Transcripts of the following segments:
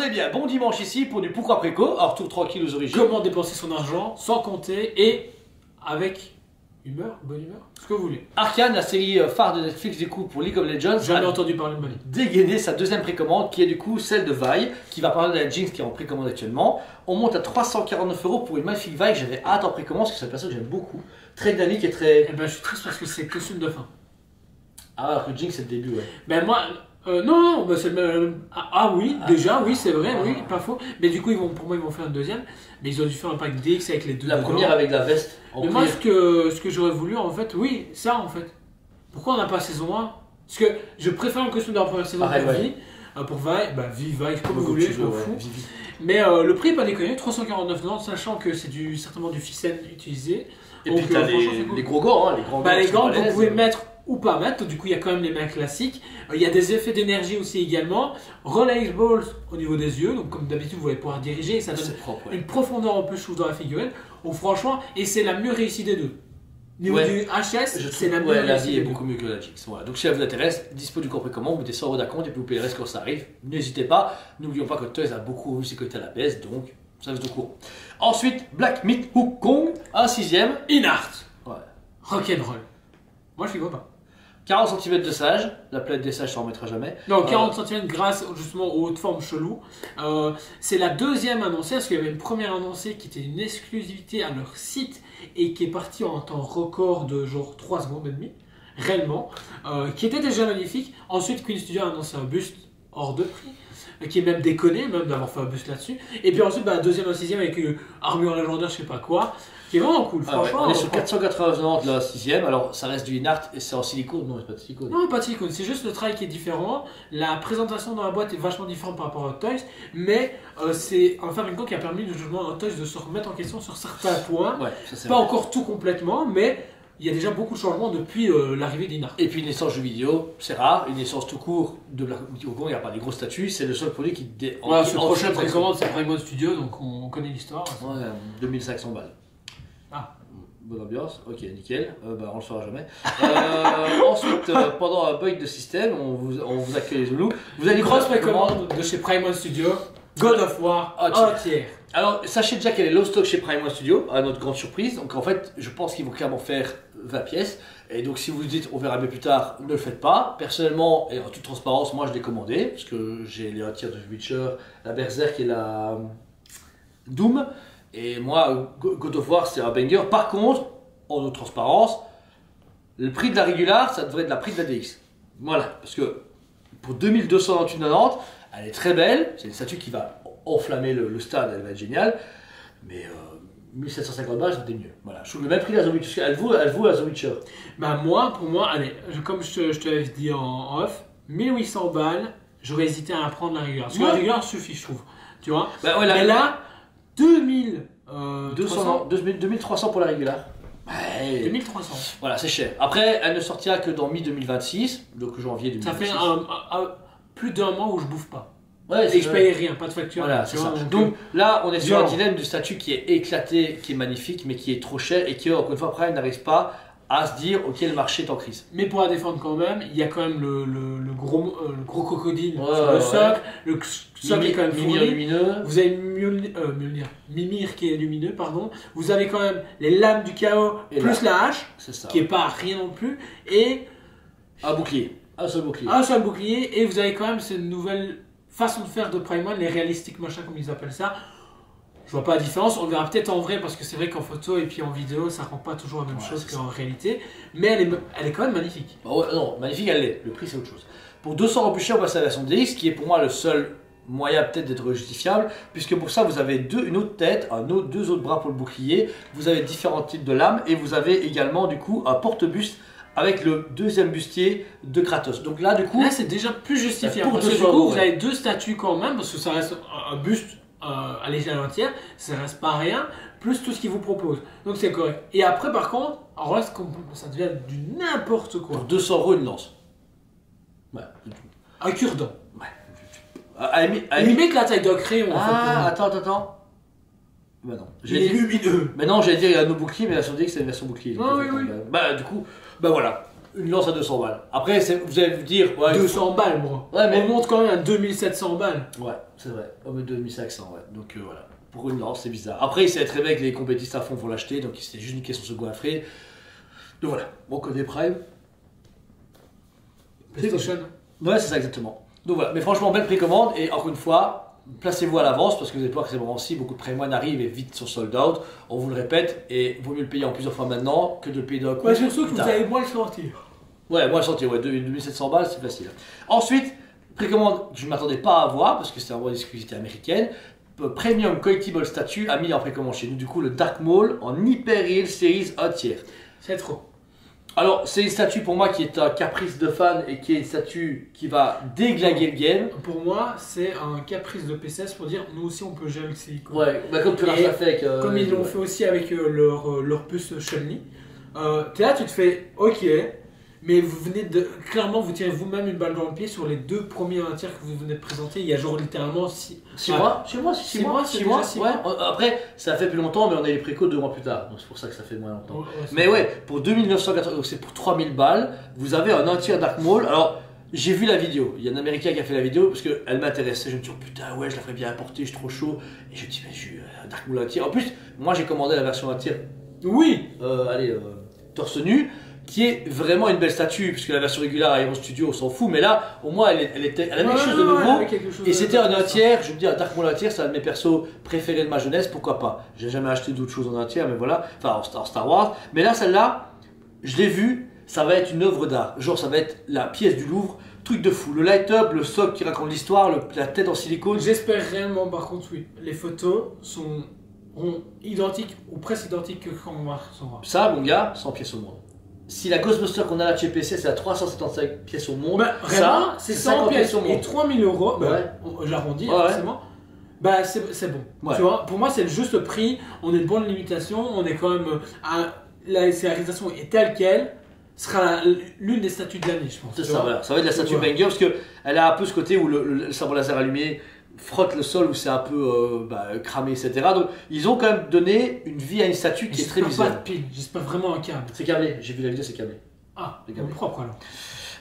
vous allez bien, bon dimanche ici pour du Pourquoi Préco, un retour tranquille aux origines. Comment dépenser son argent sans compter et avec humeur, bonne humeur, ce que vous voulez. Arcane, la série phare de Netflix du coup pour League of Legends, Jamais entendu parler de ma vie. dégainé sa deuxième précommande qui est du coup celle de Vi, qui va parler de la Jinx qui est en précommande actuellement. On monte à 349 € pour une magnifique Vi que j'avais hâte en précommande parce que c'est une personne que j'aime beaucoup. Très dynamique et très... Eh ben je suis triste parce que c'est costume de fin. Ah alors que Jinx c'est le début ouais. Ben moi, non, bah, c'est le même... Ah oui, déjà, oui, c'est vrai, oui, pas faux. Mais du coup, pour moi, ils vont faire une deuxième. Mais ils ont dû faire un pack DX avec les deux. La première avec la veste en Mais cuir. moi, ce que j'aurais voulu, en fait, oui, ça, en fait. Pourquoi on n'a pas saison 1? Parce que je préfère le costume de la première saison Pareil, pour ouais. Vi. Pour Vi, bah Vi, comme vous Comme voulez, tu je veux, m'en ouais. fous. Vivi. Mais le prix est pas déconné, 349 $, sachant que c'est certainement du Ficen utilisé. Et Donc, puis t'as franchement, c'est cool. les gros gants, hein, les grands Bah, les qui sont gants, vous balèzes. pouvez mettre ou pas mettre, du coup il y a quand même les mains classiques. Il y a des effets d'énergie aussi également. Relax Balls au niveau des yeux, donc comme d'habitude vous allez pouvoir diriger et ça donne C'est propre, ouais. une profondeur en plus je trouve dans la figurine. Donc franchement, et c'est la mieux réussie des deux. Niveau Ouais. du HS, Je c'est trouve la mieux ouais, la réussie vie des est deux. beaucoup mieux que la Jinx. Voilà. Donc si ça vous intéresse, dispo du compte précommande, vous mettez 100 € d'acompte et puis vous payez le reste quand ça arrive. N'hésitez pas. N'oublions pas que Toys a beaucoup revu ses côtés à la baisse, donc ça vous est au courant. Ensuite, Black Myth Wukong, un sixième. Inart, Ouais. rock'n'roll. Moi je suis content. 40 cm de sage, la planète des sages s'en remettra jamais. Non, 40 cm grâce justement aux hautes formes cheloues. C'est la deuxième annoncée, parce qu'il y avait une première annoncée qui était une exclusivité à leur site et qui est partie en temps record de genre 3 secondes et demie, réellement, qui était déjà magnifique. Ensuite, Queen Studio a annoncé un buste hors de prix, qui est même déconné, même d'avoir fait un buste là-dessus. Et puis ensuite, deuxième et sixième avec armure légendaire, je sais pas quoi, qui est vraiment cool, Ah ouais, franchement. on est sur 480 de la sixième, alors ça reste du Inart et c'est en silicone, non c'est pas de silicone. Non, pas de silicone, c'est juste le travail qui est différent. La présentation dans la boîte est vachement différente par rapport à Hot Toys, mais c'est un fabricant qui a permis justement à Hot Toys de se remettre en question sur certains points. Ouais, ça c'est Pas vrai. encore tout complètement, mais il y a déjà beaucoup de changements depuis l'arrivée d'Inart. Et puis une licence jeu vidéo, c'est rare, une licence tout court de Black Myth Wukong, il n'y a pas des gros statuts, c'est le seul produit qui... Voilà, ce en- prochain en- précommande, c'est Prime Studio, donc on connaît l'histoire. Ouais, 2500 balles. Ah. Bonne ambiance, ok, nickel, on le saura jamais. Ensuite, pendant un bug de système, on vous accueille les Zoulous. Vous allez Grosse voir comment- précommande de chez Prime Studio, God of War, entière. Alors, sachez déjà qu'elle est low stock chez Prime One Studio, à notre grande surprise. Donc, en fait, je pense qu'ils vont clairement faire 20 pièces. Et donc, si vous dites on verra mieux plus tard, ne le faites pas. Personnellement, et en toute transparence, moi je l'ai commandé parce que j'ai les tiers de Witcher, la Berserk et la Doom. Et moi, God of War, c'est un banger. Par contre, en toute transparence, le prix de la régular, ça devrait être le prix de la DX. Voilà, parce que pour 2291,90, elle est très belle. C'est une statue qui va enflammer le stade, elle va être géniale. Mais 1750 balles, c'était mieux. Voilà, je trouve le même prix de la The Witcher. Elle vaut la The Witcher. Pour moi, allez, comme je te l'avais dit en off, 1800 balles, j'aurais hésité à prendre la régulière. Parce que la Ouais. régulière suffit, je trouve. Tu vois. Bah ouais, Mais là, 2300 pour la régular. Ouais. 2300. Voilà, c'est cher. Après, elle ne sortira que dans mi-2026, donc janvier 2026. Ça fait plus d'un mois où je bouffe pas. Ouais, Et que je paye rien, pas de facture. Voilà, tu c'est vois, ça. Donc là, on est sur un violent. dilemme du statut qui est éclaté, qui est magnifique, mais qui est trop cher et qui, encore une fois, Prime n'arrive pas à se dire, ok, le marché est en crise. Mais pour la défendre quand même, il y a quand même le gros crocodile Ouais, sur le ouais. socle. Le socle est quand même Mimir fourni. lumineux. Vous avez Mimir qui est lumineux, pardon. Vous avez quand même les lames du chaos Et plus la hache, C'est ça. qui est pas rien non plus. Et Un bouclier. Un seul bouclier. un seul bouclier. Et vous avez quand même cette nouvelle façon de faire de Prime One, les réalistiques machin comme ils appellent ça. Je vois pas la différence, on le verra peut-être en vrai parce que c'est vrai qu'en photo et puis en vidéo ça rend pas toujours la même Ouais, chose c'est qu'en réalité, mais elle est quand même magnifique. Bah ouais, non, magnifique, elle l'est. Le prix, c'est autre chose. Pour 200 € plus cher, on passe à la version DX, qui est pour moi le seul moyen peut-être d'être justifiable, puisque pour ça, vous avez une autre tête, deux autres bras pour le bouclier, vous avez différents types de lames, et vous avez également, du coup, un porte-buste avec le deuxième bustier de Kratos. Donc là, du coup... Là c'est déjà plus justifié, Pour parce que du 200 coup €, vous ouais. avez deux statues quand même, parce que ça reste un buste à l'échelle entière, ça reste pas rien, plus tout ce qu'ils vous proposent. Donc c'est correct. Et après par contre, alors là ça devient du n'importe Pour quoi. 200 € une lance. Ouais. Un cure-dent. À la Limite la taille d'un crayon en fait. pour moi. attends. Bah non. Il est lumineux. Mais non, j'allais dire il y a nos boucliers, mais la version DX c'est une version bouclier. Ah oui, oui. Bah du coup, bah voilà. une lance à 200 balles. Après, vous allez vous dire. Ouais, 200 balles, moi. Ouais, mais. On monte quand même à 2700 balles. Ouais, c'est vrai. Oh, mais 2500, ouais. Donc voilà. Pour une lance, c'est bizarre. Après, il s'est très bien que les compétitions à fond vont l'acheter, donc il s'est juste niqué son second à frais. Donc voilà. Bon, côté Prime. PlayStation. Ouais, c'est ça, exactement. Donc voilà. Mais franchement, belle précommande. Et encore une fois. Placez-vous à l'avance parce que vous allez voir que c'est vraiment si beaucoup de prémoines arrivent et vite sont sold out. On vous le répète et vaut mieux le payer en plusieurs fois maintenant que de le payer d'un coup. Ouais, surtout que vous allez moins le sortir. Ouais, moi le sortir, ouais, 2700 balles, c'est facile. Ensuite, précommande que je ne m'attendais pas à avoir parce que c'était vraiment une exclusivité américaine. Premium Collectible Statue a mis en précommande chez nous du coup le Dark Maul en Hyper Real Series 1 tiers. C'est trop. Alors, c'est une statue pour moi qui est un caprice de fan et qui est une statue qui va déglinguer le game. Pour moi, c'est un caprice de PCS pour dire nous aussi on peut gérer le silicone. Ouais, bah comme tu l'as fait avec. Comme ils l'ont fait aussi avec leur puce Chun-Li. T'es là, tu te fais ok, mais vous venez de. Clairement, vous tirez vous-même une balle dans le pied sur les 2 premiers tiers que vous venez de présenter. Il y a genre littéralement 6 mois. Chez moi, 6 mois. 6 mois. Ouais. Après, ça a fait plus longtemps, mais on a les préco 2 mois plus tard. Donc c'est pour ça que ça fait moins longtemps. Ouais, mais ouais, pour 2980, donc c'est pour 3000 balles, vous avez un entier Dark Maul. Alors, j'ai vu la vidéo. Il y a un Américain qui a fait la vidéo parce qu'elle m'intéressait. Je me dis, oh putain, ouais, je la ferais bien apporter, je suis trop chaud. Et je me dis, mais j'ai un Dark Maul entier. En plus, moi j'ai commandé la version entière. Oui. Torse nu. Qui est vraiment une belle statue, puisque la version régulière à Hero Studio, on s'en fout, mais là, au moins, elle avait quelque chose de nouveau. Et c'était un entière, je me dis, un Dark Maul entière, c'est un de mes persos préférés de ma jeunesse, pourquoi pas. J'ai jamais acheté d'autres choses en entière, mais voilà, enfin en Star Wars. Mais là, celle-là, je l'ai vue, ça va être une œuvre d'art. Genre, ça va être la pièce du Louvre, truc de fou. Le light-up, le socle qui raconte l'histoire, la tête en silicone. J'espère réellement, par contre, oui. Les photos seront identiques, ou presque identiques que quand on va recevoir. Ça, mon gars, 100 pièces au monde. Si la Ghostbuster qu'on a là chez PC c'est à 375 pièces au monde, bah, ça c'est 100 pièces au monde. Et 3000 euros, bah, ouais. J'arrondis forcément, bah c'est bon. Ouais. Tu vois, pour moi c'est le juste prix, on est de bonne limitation, on est quand même la scénarisation est telle qu'elle, sera l'une des statues de l'année je pense. C'est ça, voilà. Ça va être la statue banger parce qu'elle a un peu ce côté où le sabre laser allumé frotte le sol où c'est un peu cramé, etc. Donc ils ont quand même donné une vie à une statue qui est très visuelle. Pas de pile, j'espère vraiment un câble. C'est câblé, j'ai vu la vidéo, c'est câblé. Ah, c'est propre alors.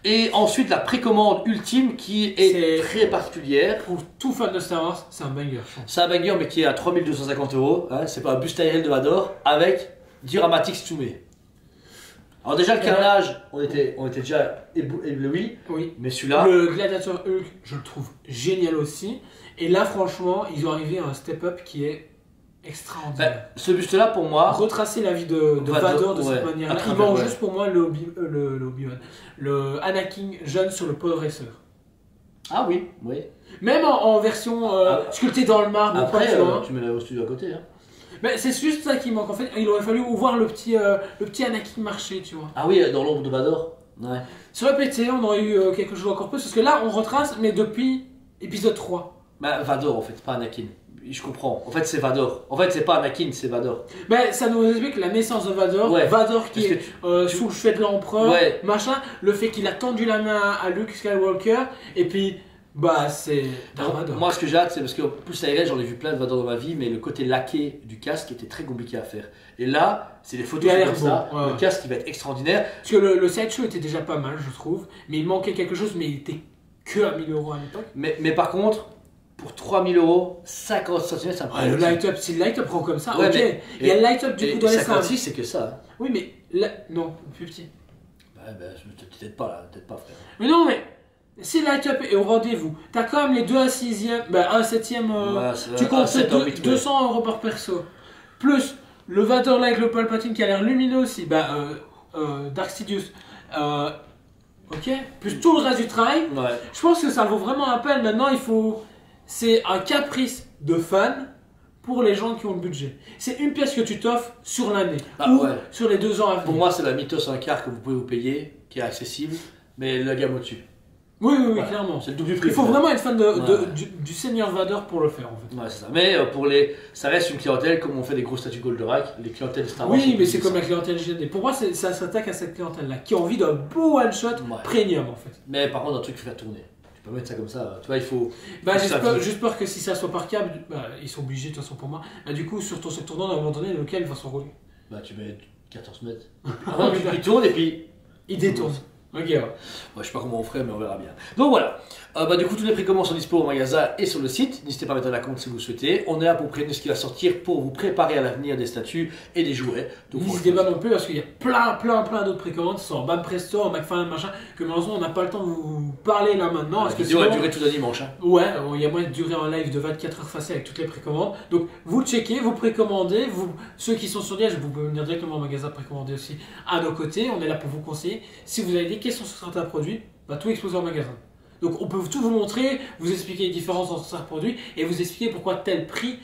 Et ensuite la précommande ultime qui est très particulière. Pour tout fan de Star Wars, c'est un banger. C'est un banger mais qui est à 3250 €. Hein, c'est pas un buste aériel de Vador avec Duramatix Toomey. Alors déjà le carnage, on était déjà ébloui, oui. Mais celui-là... Le Gladiator Hulk, je le trouve génial aussi. Et là franchement, ils ont arrivé à un step-up qui est extraordinaire. Ce buste-là pour moi... Retracer la vie de Vador de cette manière-là. Il manque juste pour moi le Anakin jeune sur le pod racer. Ah oui. Même en version sculptée dans le marbre. Après, tu mets au studio à côté. Hein. Mais c'est juste ça qui manque. En fait, il aurait fallu voir le petit Anakin marcher, tu vois. Ah oui, dans l'ombre de Vador. Ouais. Sur le PT, on aurait eu quelque chose encore plus. Parce que là, on retrace, mais depuis épisode 3. Bah, Vador, en fait, pas Anakin. Je comprends. En fait, c'est Vador. En fait, c'est pas Anakin, c'est Vador. Ben, ça nous explique la naissance de Vador. Ouais. Vador qui est sous le cheveu de l'empereur, machin. Le fait qu'il a tendu la main à Luke Skywalker. Et puis, bah, c'est Vador. Moi, ce que j'ai hâte, c'est parce que plus aérien, j'en ai vu plein de Vador dans ma vie, mais le côté laqué du casque était très compliqué à faire. Et là, c'est des photos comme ça. Ouais. Le casque, il va être extraordinaire. Parce que le sideshow était déjà pas mal, je trouve. Mais il manquait quelque chose, mais il était que à 1000 € à l'époque. Mais par contre. Pour 3000 €, 50 cm, ça me paraît. Le light-up, si le light-up prend comme ça, ok. Il y a le light-up du coup dans les 56, c'est que ça. Hein. Oui, mais là, non, plus petit. Je t'aide pas là, t'aide pas frère. Mais non, mais si le light-up est au rendez-vous, t'as quand même les 2 à 6e, un 7e, tu comptes 200 € par perso. Plus le Vador là avec le Palpatine qui a l'air lumineux aussi, Dark Sidious. Ok. Plus tout le reste du travail. Ouais. Je pense que ça vaut vraiment la peine. Maintenant, c'est un caprice de fan pour les gens qui ont le budget. C'est une pièce que tu t'offres sur l'année ou sur les 2 ans à venir. Pour moi, c'est la Mythos un quart que vous pouvez vous payer, qui est accessible, mais la gamme au-dessus. Oui, clairement. C'est le double prix. Il faut vraiment être fan du Seigneur Vador pour le faire en fait. Ouais, c'est ça. Mais ça reste une clientèle, comme on fait des grosses statues Goldorak, les clientèles Star Wars. Oui, mais c'est comme la clientèle GD. Pour moi, ça s'attaque à cette clientèle-là, qui a envie d'un beau one-shot premium en fait. Mais par contre, un truc qu'il faut faire tourner. Tu peux mettre ça comme ça, tu vois, il faut... j'espère que si ça soit par câble, ils sont obligés de toute façon pour moi. Du coup, sur ton secteur tournant, à un moment donné, lequel va s'enrouler. Tu mets 14 mètres. Avant, il tourne et puis... Il détourne. Ok, ouais. Je sais pas comment on ferait, mais on verra bien. Donc voilà. Du coup, tous les précommandes sont dispo au magasin et sur le site. N'hésitez pas à mettre un compte si vous le souhaitez. On est là pour prévenir ce qui va sortir pour vous préparer à l'avenir des statues et des jouets. Donc, n'hésitez pas non plus parce qu'il y a plein d'autres précommandes, ce sont en Bam Presto, en McFarlane, machin, que malheureusement on n'a pas le temps de vous parler là maintenant. La vidéo a duré tout un dimanche. Hein. Ouais, il y a moyen de durer un live de 24 heures facile avec toutes les précommandes. Donc vous checkez, vous précommandez, ceux qui sont sur Liège, vous pouvez venir directement au magasin précommander aussi à nos côtés. On est là pour vous conseiller. Si vous avez des questions sur certains produits, tout exposer au magasin. Donc on peut tout vous montrer, vous expliquer les différences entre certains produits et vous expliquer pourquoi tel prix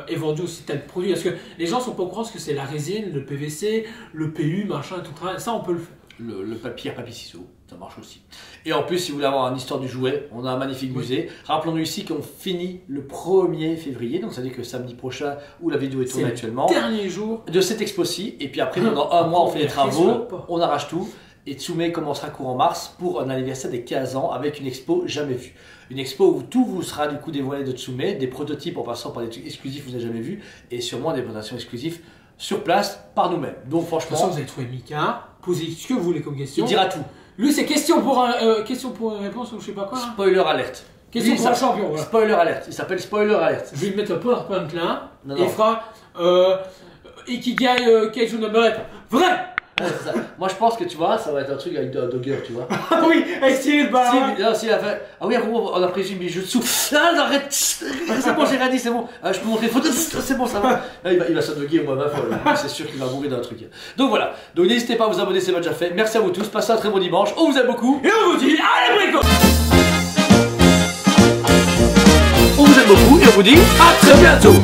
est vendu aussi tel produit. Parce que les gens sont pas au courant ce que c'est la résine, le PVC, le PU, machin, tout ça on peut le faire. Le papier ciseaux, ça marche aussi. Et en plus, si vous voulez avoir une histoire du jouet, on a un magnifique musée. Rappelons-nous ici qu'on finit le 1er février, donc ça veut dire que samedi prochain, où la vidéo est tournée actuellement, dernier jour de cette expo-ci. Et puis après, pendant un mois, on fait les travaux, on arrache tout. Et Tsume commencera courant mars pour un anniversaire des 15 ans avec une expo jamais vue. Une expo où tout vous sera du coup dévoilé de Tsume, des prototypes en passant par des trucs exclusifs que vous n'avez jamais vus et sûrement des présentations exclusives sur place par nous-mêmes. Donc franchement... De toute façon, vous allez trouver Mika, posez ce que vous voulez comme question. Il dira tout. Lui, c'est question pour une réponse ou je sais pas quoi. Là. Spoiler alerte. Question pour un champion. Voilà. Spoiler alerte. Il s'appelle Spoiler alerte. Je vais lui mettre un PowerPoint là et il fera Ikigai Keiju Number 8. Vrai. Ouais, moi je pense que tu vois, ça va être un truc avec Dogger, tu vois. Ah oui, avec Cyril Ballard. Si, a fait. Ah oui, on a pris une bijutsu. Ah, arrête. C'est bon, j'ai rien dit, c'est bon. Je peux montrer une photo. C'est bon, ça va. Là, il va se doguer au moins 20 fois. C'est sûr qu'il va mourir d'un truc. Donc voilà. Donc n'hésitez pas à vous abonner, c'est déjà fait. Merci à vous tous. Passez un très bon dimanche. On vous aime beaucoup. Et on vous dit, allez, brico. On vous aime beaucoup et on vous dit à très bientôt.